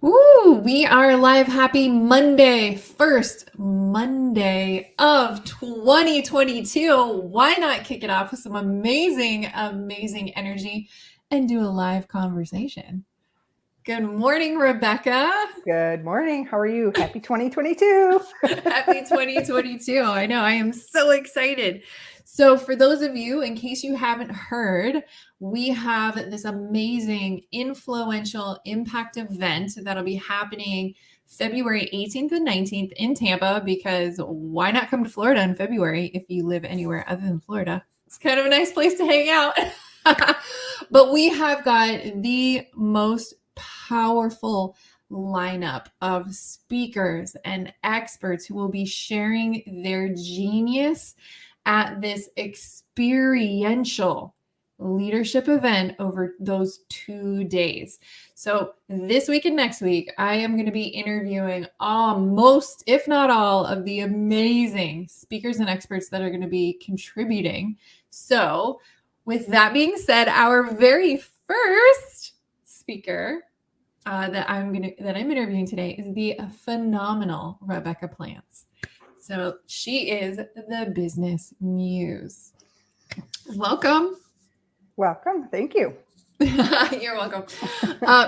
Ooh, we are live. Happy Monday, first Monday of 2022. Why not kick it off with some amazing energy and do a live conversation? Good morning, Rebecca. Good morning. How are you? Happy 2022. Happy 2022. I know, I am so excited. So, for those of you, in case you haven't heard, we have this amazing influential impact event that'll be happening February 18th and 19th in Tampa, because why not come to Florida in February if you live anywhere other than Florida? It's kind of a nice place to hang out. But we have got the most powerful lineup of speakers and experts who will be sharing their genius at this experiential leadership event over those 2 days. So this week and next week, I am going to be interviewing most, if not all, of the amazing speakers and experts that are going to be contributing. So with that being said, our very first speaker that I'm interviewing today is the phenomenal Rebecca Plantz. So she is the business muse. Welcome. Welcome. Thank you. You're welcome.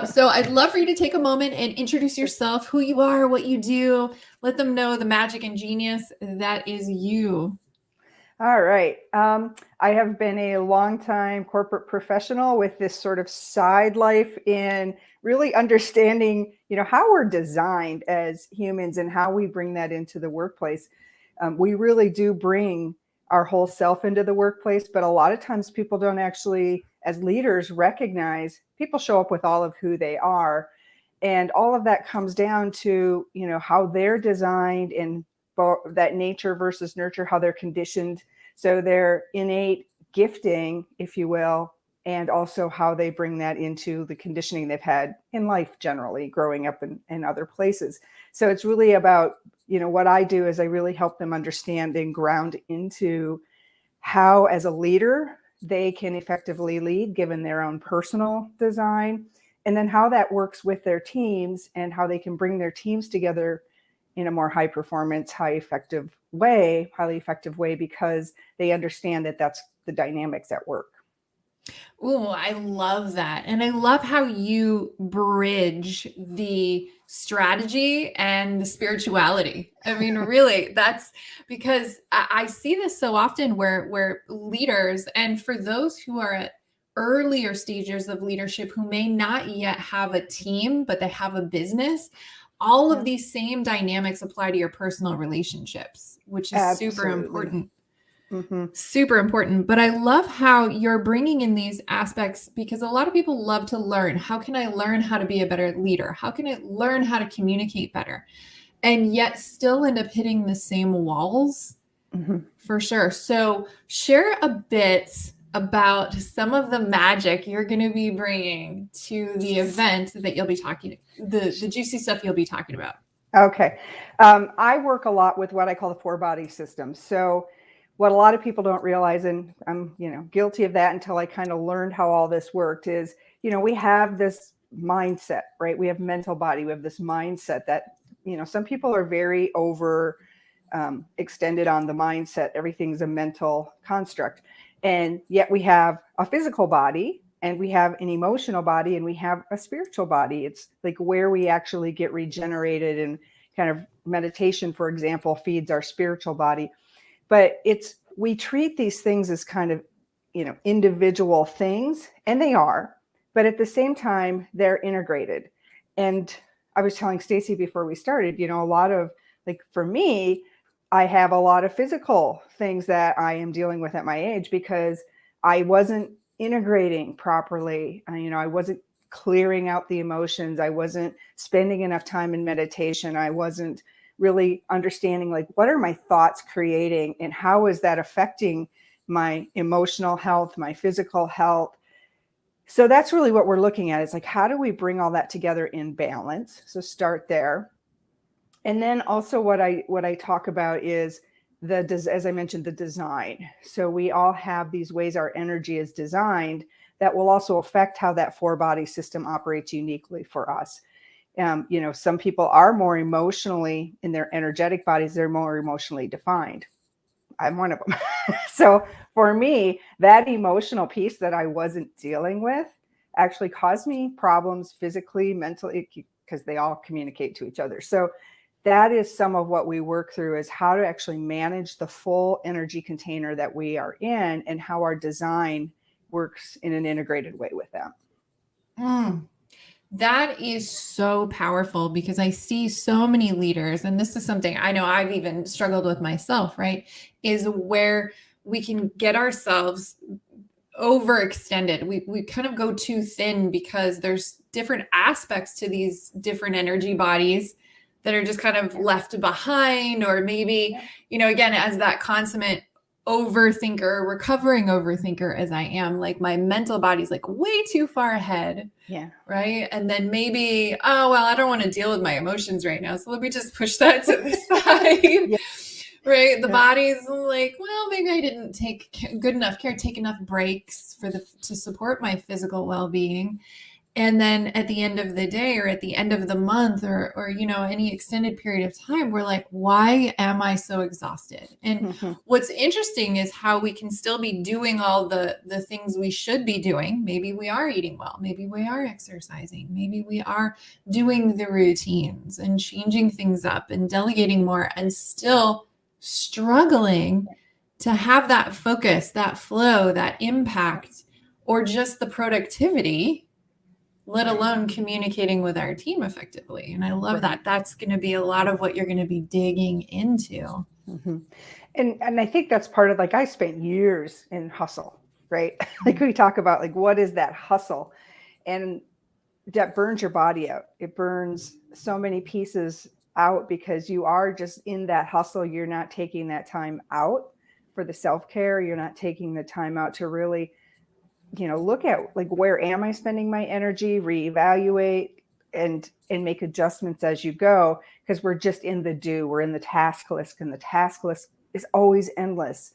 So I'd love for you to take a moment and introduce yourself, who you are, what you do. Let them know the magic and genius that is you. All right. I have been a longtime corporate professional with this sort of side life in really understanding, how we're designed as humans and how we bring that into the workplace. We really do bring our whole self into the workplace, but a lot of times people don't actually, as leaders, recognize people show up with all of who they are. And all of that comes down to, how they're designed and that nature versus nurture, how they're conditioned. So their innate gifting, if you will, and also how they bring that into the conditioning they've had in life generally, growing up in other places. So it's really about, what I do is I really help them understand and ground into how, as a leader, they can effectively lead given their own personal design, and then how that works with their teams and how they can bring their teams together in a more high performance, highly effective way, because they understand that that's the dynamics at work. Oh, I love that. And I love how you bridge the strategy and the spirituality. I mean, really, that's because I see this so often where leaders, and for those who are at earlier stages of leadership who may not yet have a team, but they have a business, all of these same dynamics apply to your personal relationships, which is super important. Mm-hmm. Super important. But I love how you're bringing in these aspects, because a lot of people love to learn. How can I learn how to be a better leader? How can I learn how to communicate better? And yet still end up hitting the same walls. Mm-hmm. For sure. So share a bit about some of the magic you're going to be bringing to the event that you'll be talking, the juicy stuff you'll be talking about. Okay. I work a lot with what I call the 4-body system. So what a lot of people don't realize, and I'm, guilty of that until I kind of learned how all this worked, is, we have this mindset, right? We have mental body. We have this mindset that, some people are very over extended on the mindset. Everything's a mental construct. And yet we have a physical body, and we have an emotional body, and we have a spiritual body. It's like where we actually get regenerated, and kind of meditation, for example, feeds our spiritual body. But we treat these things as kind of, individual things, and they are, but at the same time, they're integrated. And I was telling Stacy before we started, a lot of, like, for me, I have a lot of physical things that I am dealing with at my age because I wasn't integrating properly. I wasn't clearing out the emotions. I wasn't spending enough time in meditation. I wasn't really understanding, like, what are my thoughts creating and how is that affecting my emotional health, my physical health. So that's really what we're looking at. It's like, how do we bring all that together in balance? So start there. And then also what I talk about is as I mentioned, the design. So we all have these ways our energy is designed that will also affect how that 4-body system operates uniquely for us. Some people are more emotionally in their energetic bodies. They're more emotionally defined. I'm one of them. So for me, that emotional piece that I wasn't dealing with actually caused me problems physically, mentally, because they all communicate to each other. So that is some of what we work through, is how to actually manage the full energy container that we are in, and how our design works in an integrated way with that. That is so powerful, because I see so many leaders, and this is something I know I've even struggled with myself, right? Is where we can get ourselves overextended. We kind of go too thin, because there's different aspects to these different energy bodies that are just kind of left behind, or maybe, again, as that consummate overthinker, recovering overthinker as I am, like my mental body's like way too far ahead. Yeah. Right. And then maybe, oh, well, I don't want to deal with my emotions right now, so let me just push that to the side. Right. The body's like, well, maybe I didn't take good enough care, take enough breaks to support my physical well-being. And then at the end of the day, or at the end of the month, or any extended period of time, we're like, why am I so exhausted? And what's interesting is how we can still be doing all the things we should be doing. Maybe we are eating well, maybe we are exercising, maybe we are doing the routines and changing things up and delegating more, and still struggling to have that focus, that flow, that impact, or just the productivity, let alone communicating with our team effectively. And I love that. That's going to be a lot of what you're going to be digging into. And I think that's part of, like, I spent years in hustle, right? Like we talk about, like, what is that hustle? And that burns your body out. It burns so many pieces out, because you are just in that hustle. You're not taking that time out for the self-care. You're not taking the time out to really, look at, like, where am I spending my energy, reevaluate, and make adjustments as you go, because we're just in the do, we're in the task list, and the task list is always endless.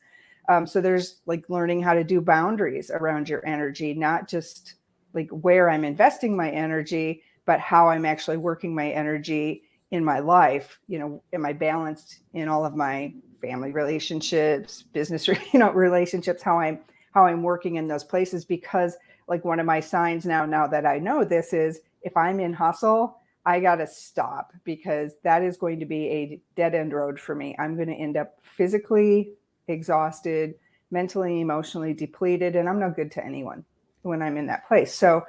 So there's, like, learning how to do boundaries around your energy, not just like where I'm investing my energy, but how I'm actually working my energy in my life. Am I balanced in all of my family relationships, business, relationships, how I'm working in those places? Because, like, one of my signs now that I know this is, if I'm in hustle, I got to stop, because that is going to be a dead end road for me. I'm going to end up physically exhausted, mentally, emotionally depleted, and I'm no good to anyone when I'm in that place. So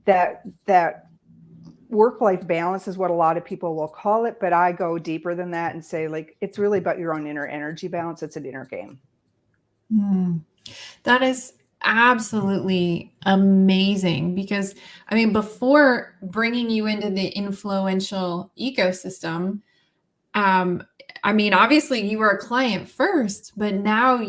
that work-life balance is what a lot of people will call it, but I go deeper than that and say, like, it's really about your own inner energy balance. It's an inner game. That is absolutely amazing, because before bringing you into the InFLOWential ecosystem, obviously you were a client first, but now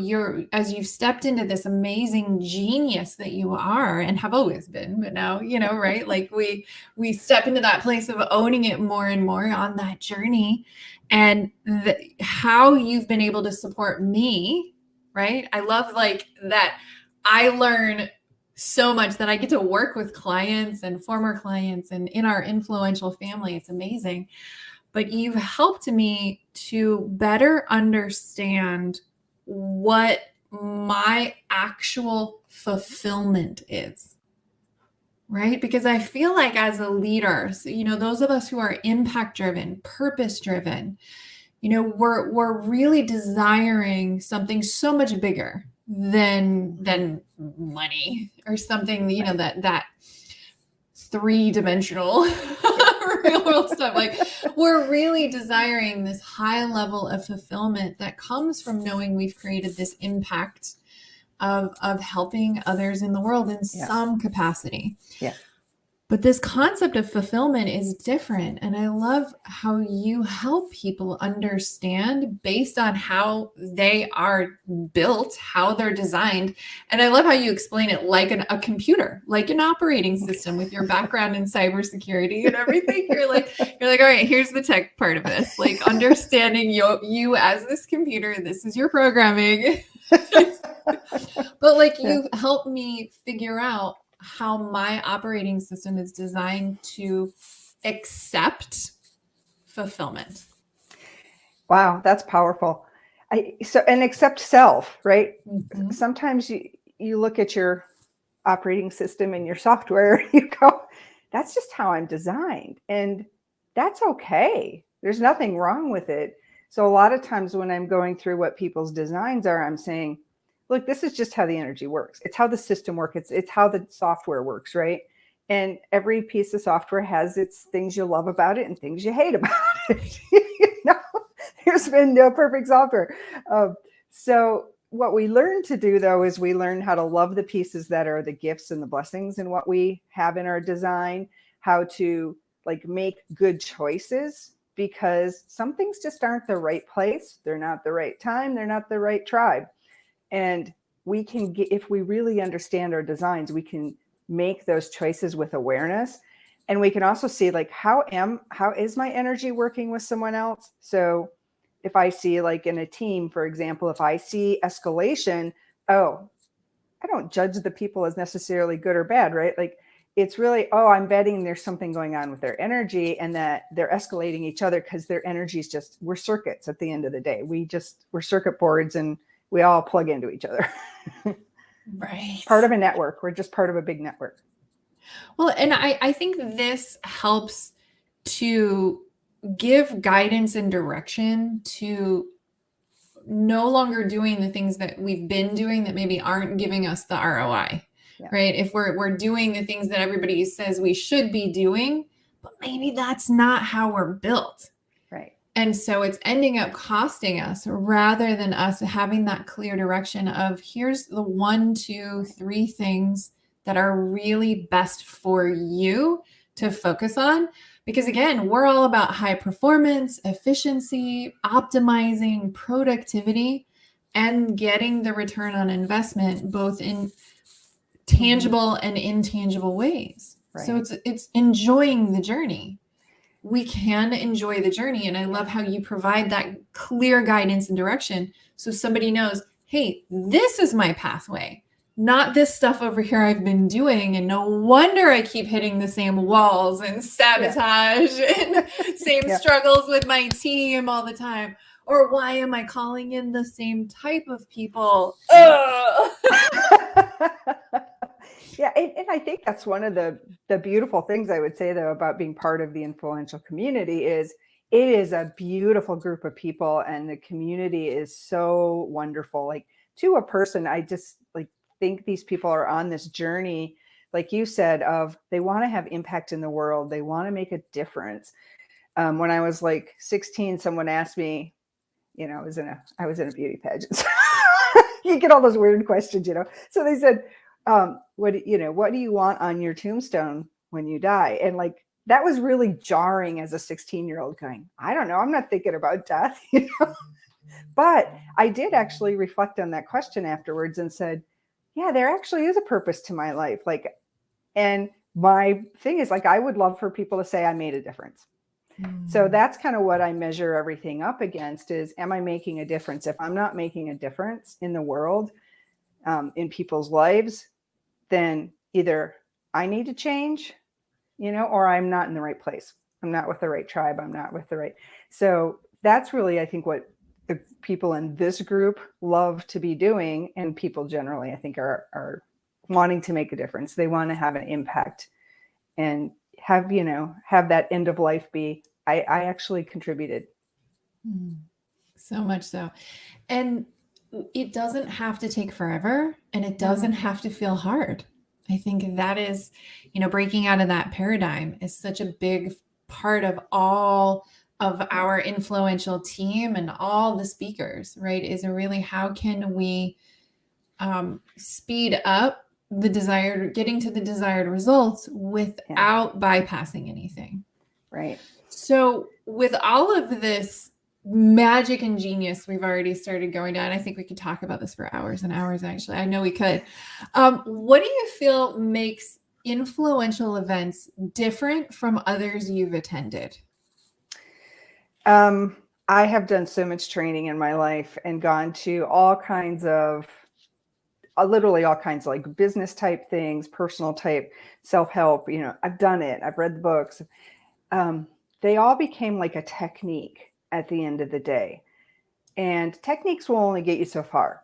as you've stepped into this amazing genius that you are and have always been, but now, right? Like we step into that place of owning it more and more on that journey, and how you've been able to support me, right? I love, like, that I learn so much, that I get to work with clients and former clients and in our InFLOWential family. It's amazing. But you've helped me to better understand what my actual fulfillment is, right? Because I feel like, as a leader, those of us who are impact driven, purpose driven, we're really desiring something so much bigger than money, or something, that three-dimensional real world stuff. Like, we're really desiring this high level of fulfillment that comes from knowing we've created this impact of helping others in the world in some capacity. Yeah. But this concept of fulfillment is different. And I love how you help people understand, based on how they are built, how they're designed. And I love how you explain it like a computer, like an operating system, with your background in cybersecurity and everything. You're like, all right, here's the tech part of this, like understanding you as this computer, this is your programming. But, like, you helped me figure out how my operating system is designed to accept fulfillment. Wow, that's powerful. And accept self, right? Mm-hmm. Sometimes you look at your operating system and your software, you go, that's just how I'm designed. And that's okay. There's nothing wrong with it. So a lot of times when I'm going through what people's designs are, I'm saying, look, this is just how the energy works. It's how the system works. It's how the software works, right? And every piece of software has its things you love about it and things you hate about it. You know, there's been no perfect software. So what we learn to do, though, is we learn how to love the pieces that are the gifts and the blessings in what we have in our design, how to like make good choices, because some things just aren't the right place. They're not the right time. They're not the right tribe. And we can get, if we really understand our designs, we can make those choices with awareness. And we can also see like, how is my energy working with someone else? So if I see like in a team, for example, if I see escalation, oh, I don't judge the people as necessarily good or bad, right? Like it's really, oh, I'm betting there's something going on with their energy and that they're escalating each other because their energy is just, we're circuits at the end of the day. We're circuit boards and we all plug into each other. Right. Part of a network. We're just part of a big network. Well, and I think this helps to give guidance and direction to no longer doing the things that we've been doing that maybe aren't giving us the ROI, right? If we're doing the things that everybody says we should be doing, but maybe that's not how we're built. Right. And so it's ending up costing us rather than us having that clear direction of here's the 1, 2, 3 things that are really best for you to focus on. Because again, we're all about high performance, efficiency, optimizing productivity, and getting the return on investment, both in tangible and intangible ways. Right. So it's enjoying the journey. We can enjoy the journey. And I love how you provide that clear guidance and direction. So somebody knows, hey, this is my pathway, not this stuff over here I've been doing. And no wonder I keep hitting the same walls and sabotage and same struggles with my team all the time. Or why am I calling in the same type of people? Yeah, and I think that's one of the beautiful things I would say, though, about being part of the influential community is it is a beautiful group of people and the community is so wonderful. Like to a person, I just like think these people are on this journey, like you said, of they want to have impact in the world. They want to make a difference. When I was like 16, someone asked me, you know, I was in a beauty pageant. You get all those weird questions, you know. So they said, what do you want on your tombstone when you die? And like that was really jarring as a 16-year-old going, I don't know, I'm not thinking about death, you know. But I did actually reflect on that question afterwards and said, yeah, there actually is a purpose to my life. Like, and my thing is like, I would love for people to say I made a difference. So that's kind of what I measure everything up against is, am I making a difference? If I'm not making a difference in the world, in people's lives, then either I need to change, you know, or I'm not in the right place. I'm not with the right tribe. I'm not with the right. So that's really, I think, what the people in this group love to be doing. And people generally, I think, are wanting to make a difference. They want to have an impact and have that end of life be, I actually contributed. So much so. And it doesn't have to take forever and it doesn't have to feel hard. I think that is, breaking out of that paradigm is such a big part of all of our influential team and all the speakers, right? Is really how can we speed up getting to the desired results without bypassing anything. Right. So with all of this magic and genius we've already started going down, I think we could talk about this for hours and hours, actually. I know we could. What do you feel makes influential events different from others you've attended? I have done so much training in my life and gone to all kinds of literally all kinds of like business type things, personal type, self-help, I've done it. I've read the books. they all became like a technique at the end of the day. And techniques will only get you so far.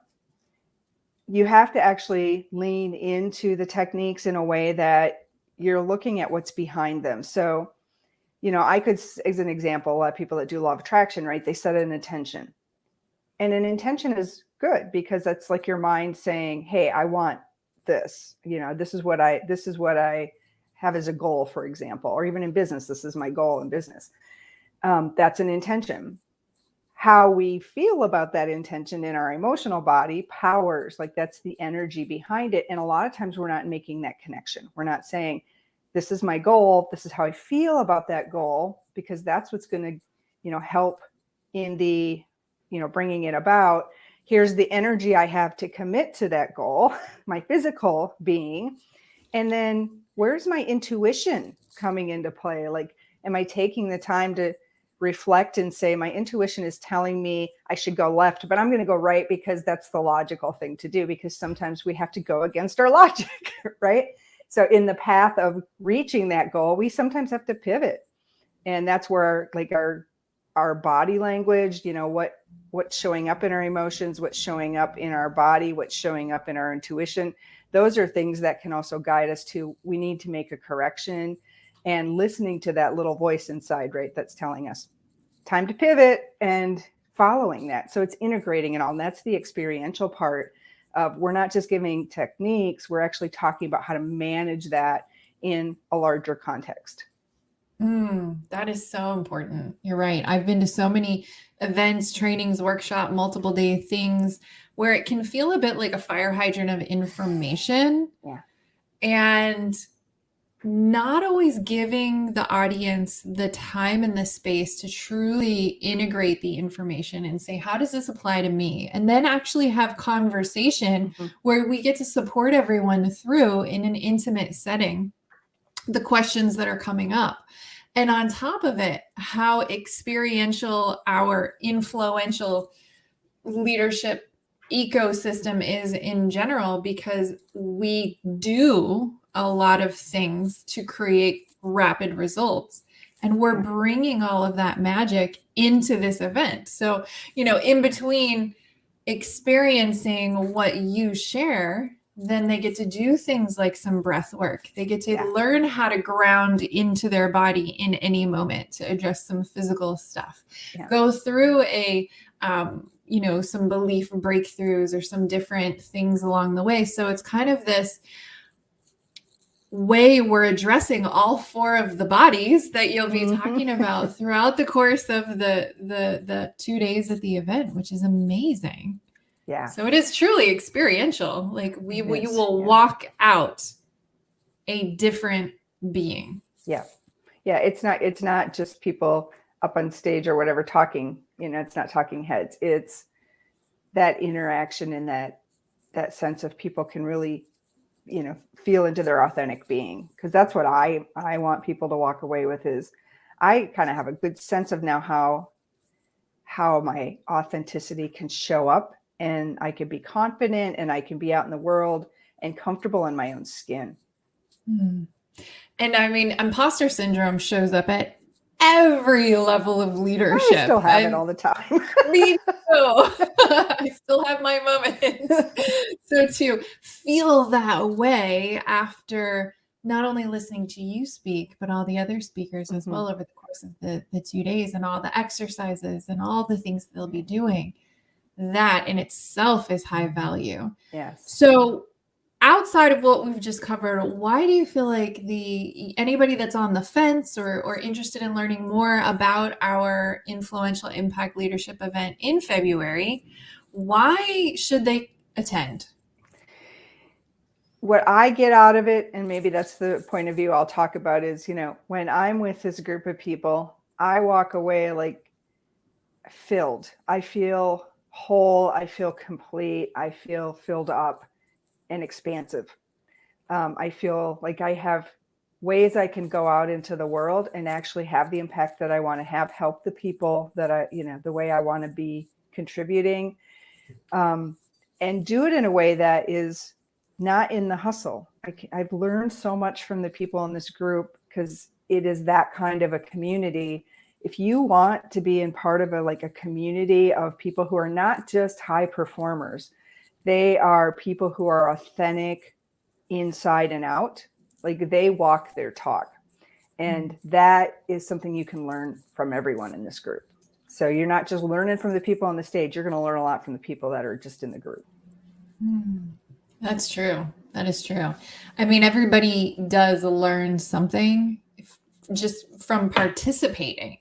You have to actually lean into the techniques in a way that you're looking at what's behind them. So, I could, as an example, a lot of people that do law of attraction, right? They set an intention. And an intention is good because that's like your mind saying, hey, I want this. This is what I have as a goal, for example, or even in business, this is my goal in business. That's an intention. How we feel about that intention in our emotional body powers, like that's the energy behind it. And a lot of times we're not making that connection. We're not saying, this is my goal. This is how I feel about that goal, because that's what's going to, help in the, bringing it about. Here's the energy I have to commit to that goal, my physical being. And then where's my intuition coming into play? Like, am I taking the time to reflect and say, my intuition is telling me I should go left, but I'm going to go right because that's the logical thing to do, because sometimes we have to go against our logic, right? So in the path of reaching that goal, we sometimes have to pivot. And that's where like our body language, what's showing up in our emotions, what's showing up in our body, what's showing up in our intuition. Those are things that can also guide us to, we need to make a correction, and listening to that little voice inside, right? That's telling us time to pivot and following that. So it's integrating it all. And that's the experiential part of, we're not just giving techniques, we're actually talking about how to manage that in a larger context. That is so important. You're right. I've been to so many events, trainings, workshop, multiple day things where it can feel a bit like a fire hydrant of information. Yeah. And not always giving the audience the time and the space to truly integrate the information and say, how does this apply to me? And then actually have conversation where we get to support everyone through, in an intimate setting, the questions that are coming up. And on top of it, how experiential our influential leadership ecosystem is in general, because we do a lot of things to create rapid results. And we're bringing all of that magic into this event. So, in between experiencing what you share, then they get to do things like some breath work. They get to learn how to ground into their body in any moment to address some physical stuff. Go through some belief breakthroughs or some different things along the way. So it's kind of this way we're addressing all four of the bodies that you'll be talking about throughout the course of the 2 days at the event, which is amazing. Yeah. So it is truly experiential. Like you will walk out a different being. Yeah. Yeah. It's not just people up on stage or whatever talking, it's not talking heads. It's that interaction and that sense of people can really, feel into their authentic being. Cause that's what I want people to walk away with, is I kind of have a good sense of now how my authenticity can show up, and I can be confident, and I can be out in the world and comfortable in my own skin. And I mean, imposter syndrome shows up at every level of leadership. I still have it all the time. Me too. I still have my moments. So to feel that way after not only listening to you speak, but all the other speakers as well over the course of the 2 days, and all the exercises and all the things they'll be doing, that in itself is high value. Yes. So outside of what we've just covered, why do you feel like anybody that's on the fence or interested in learning more about our Influential Impact Leadership event in February, why should they attend? What I get out of it, and maybe that's the point of view I'll talk about, is, when I'm with this group of people, I walk away like filled. I feel whole. I feel complete. I feel filled up and expansive. I feel like I have ways I can go out into the world and actually have the impact that I want to have, help the people that the way I want to be contributing, and do it in a way that is not in the hustle. I've learned so much from the people in this group, because it is that kind of a community. If you want to be in part of a community of people who are not just high performers, they are people who are authentic inside and out. Like they walk their talk. And that is something you can learn from everyone in this group. So you're not just learning from the people on the stage, you're going to learn a lot from the people that are just in the group. That's true. That is true. I mean, everybody does learn something just from participating.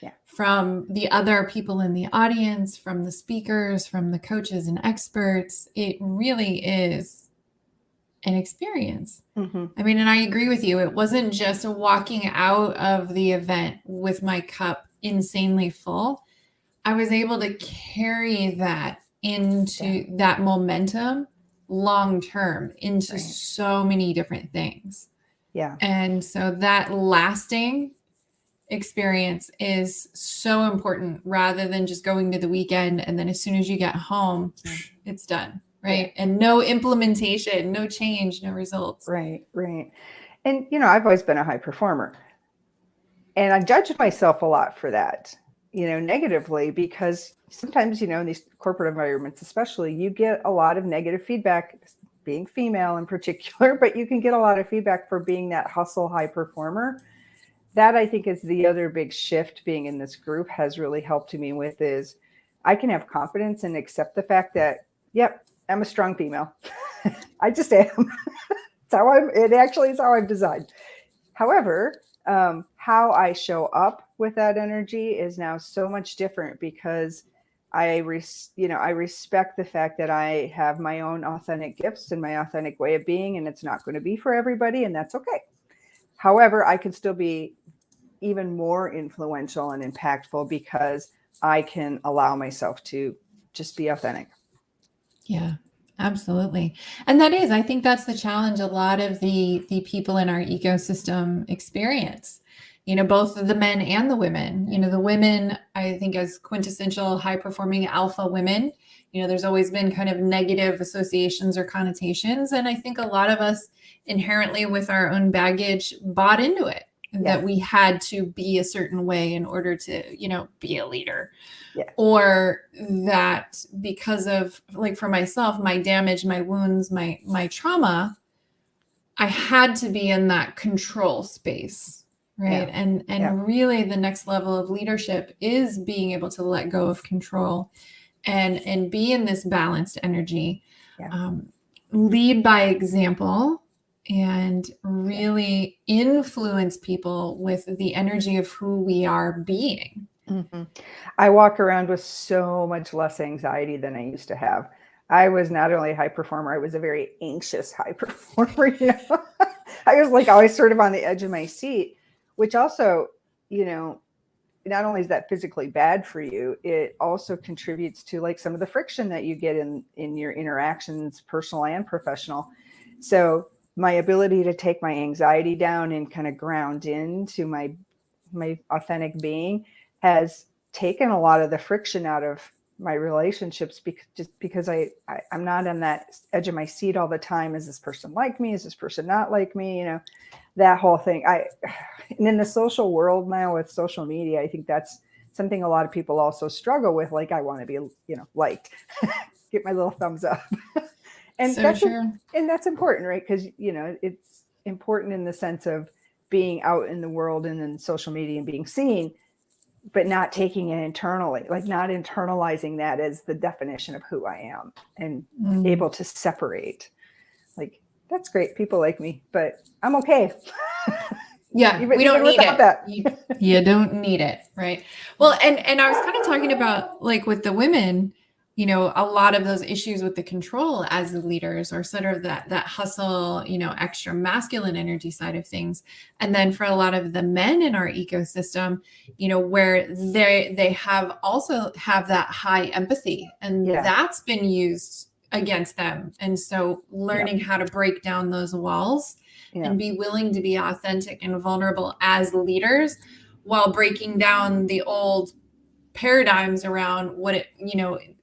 Yeah. From the other people in the audience, from the speakers, from the coaches and experts. It really is an experience. I mean, and I agree with you. It wasn't just walking out of the event with my cup insanely full. I was able to carry that into that momentum long term into so many different things. Yeah. And so that lasting experience is so important rather than just going to the weekend and then as soon as you get home, it's done. Right. Yeah. And no implementation, no change, no results. Right. And, I've always been a high performer and I judged myself a lot for that, negatively, because sometimes, in these corporate environments, especially, you get a lot of negative feedback, being female in particular, but you can get a lot of feedback for being that hustle high performer. That I think is the other big shift being in this group has really helped me with is I can have confidence and accept the fact that, yep, I'm a strong female. I just am. It actually is how I'm designed. However, how I show up with that energy is now so much different because I respect the fact that I have my own authentic gifts and my authentic way of being, and it's not going to be for everybody, and that's okay. However, I can still be even more influential and impactful because I can allow myself to just be authentic. Yeah, absolutely. And I think that's the challenge a lot of the people in our ecosystem experience, both the men and the women. The women, I think, as quintessential high performing alpha women, there's always been kind of negative associations or connotations. And I think a lot of us inherently with our own baggage bought into it. That we had to be a certain way in order to, be a leader. Yeah. Or that because of, like, for myself, my damage, my wounds, my trauma, I had to be in that control space, right? Yeah. And really the next level of leadership is being able to let go of control and be in this balanced energy, lead by example, and really influence people with the energy of who we are being. Mm-hmm. I walk around with so much less anxiety than I used to have. I was not only a high performer, I was a very anxious high performer. I was always sort of on the edge of my seat, which also, not only is that physically bad for you, it also contributes to some of the friction that you get in your interactions, personal and professional. So my ability to take my anxiety down and kind of ground into my authentic being has taken a lot of the friction out of my relationships because I'm not on that edge of my seat all the time. Is this person like me? Is this person not like me? That whole thing. And in the social world now with social media, I think that's something a lot of people also struggle with. I want to be, liked, get my little thumbs up. And so that's true. And that's important, right? Because, it's important in the sense of being out in the world and in social media and being seen, but not taking it internally, not internalizing that as the definition of who I am and able to separate. That's great. People like me, but I'm okay. Yeah, we don't need it. That. You don't need it, right? Well, and I was kind of talking about with the women, a lot of those issues with the control as the leaders or sort of that hustle, extra masculine energy side of things. And then for a lot of the men in our ecosystem, where they have that high empathy and that's been used against them. And so learning how to break down those walls and be willing to be authentic and vulnerable as leaders while breaking down the old paradigms around what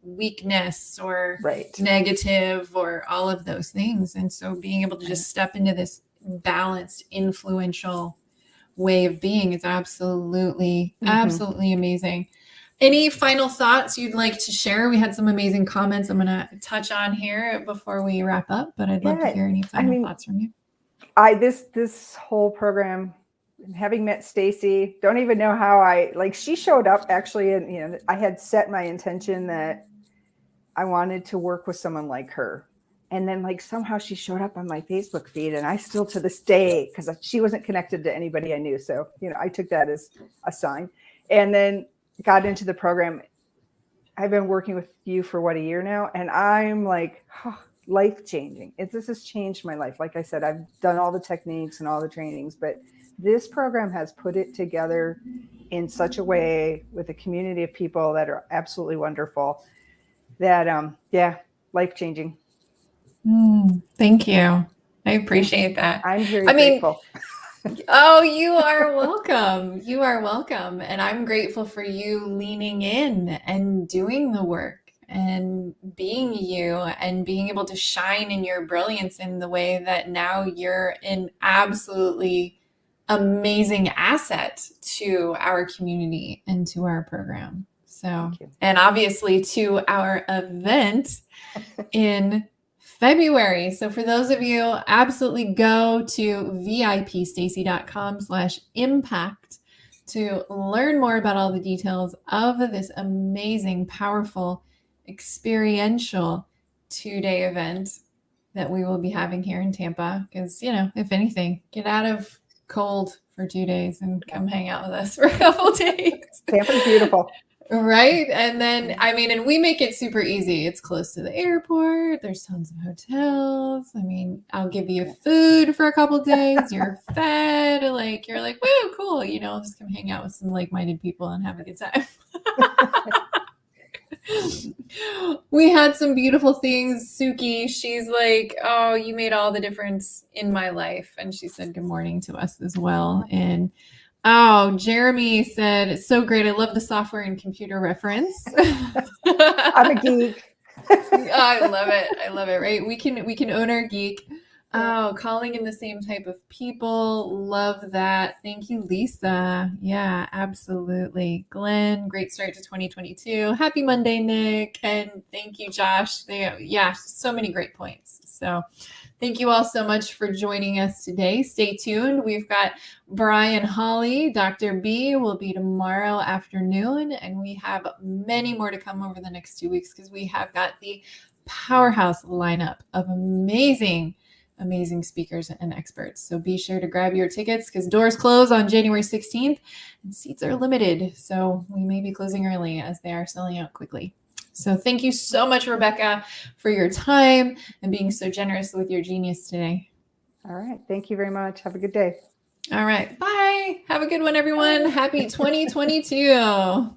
weakness or negative or all of those things. And so being able to just step into this balanced, influential way of being is absolutely, Mhm. absolutely amazing. Any final thoughts you'd like to share? We had some amazing comments I'm going to touch on here before we wrap up, but I'd love to Yeah, hear any I final mean, thoughts from you. this whole program, having met Stacy, don't even know how she showed up actually, and I had set my intention that I wanted to work with someone like her. And then somehow she showed up on my Facebook feed, and I still to this day, because she wasn't connected to anybody I knew. So, I took that as a sign, and then got into the program. I've been working with you for a year now, and I'm like, life changing. This has changed my life. Like I said, I've done all the techniques and all the trainings, but this program has put it together in such a way with a community of people that are absolutely wonderful that, life changing. Thank you. I appreciate that. I'm very I mean, grateful. oh, you are welcome. You are welcome. And I'm grateful for you leaning in and doing the work and being you and being able to shine in your brilliance in the way that now you're an absolutely amazing asset to our community and to our program. So, and obviously to our event in February. So for those of you, absolutely go to vipstacy.com/impact to learn more about all the details of this amazing, powerful, experiential 2-day event that we will be having here in Tampa. Because, if anything, get out of cold for 2 days and come hang out with us for a couple days. Tampa's beautiful. Right. And then, and we make it super easy. It's close to the airport. There's tons of hotels. I'll give you food for a couple of days. You're fed. You're like, woo, cool. Just come hang out with some like-minded people and have a good time. We had some beautiful things. Suki, she's like, oh, you made all the difference in my life. And she said good morning to us as well. And oh, Jeremy said, it's so great. I love the software and computer reference. I'm a geek. I love it. I love it. Right. We can own our geek. Oh, calling in the same type of people. Love that. Thank you, Lisa. Yeah, absolutely. Glenn, great start to 2022. Happy Monday, Nick. And thank you, Josh. So many great points. So thank you all so much for joining us today. Stay tuned. We've got Brian Holly, Dr. B will be tomorrow afternoon, and we have many more to come over the next 2 weeks because we have got the powerhouse lineup of amazing speakers and experts. So be sure to grab your tickets because doors close on January 16th and seats are limited. So we may be closing early as they are selling out quickly. So thank you so much, Rebecca, for your time and being so generous with your genius today. All right. Thank you very much. Have a good day. All right. Bye. Have a good one, everyone. Happy 2022.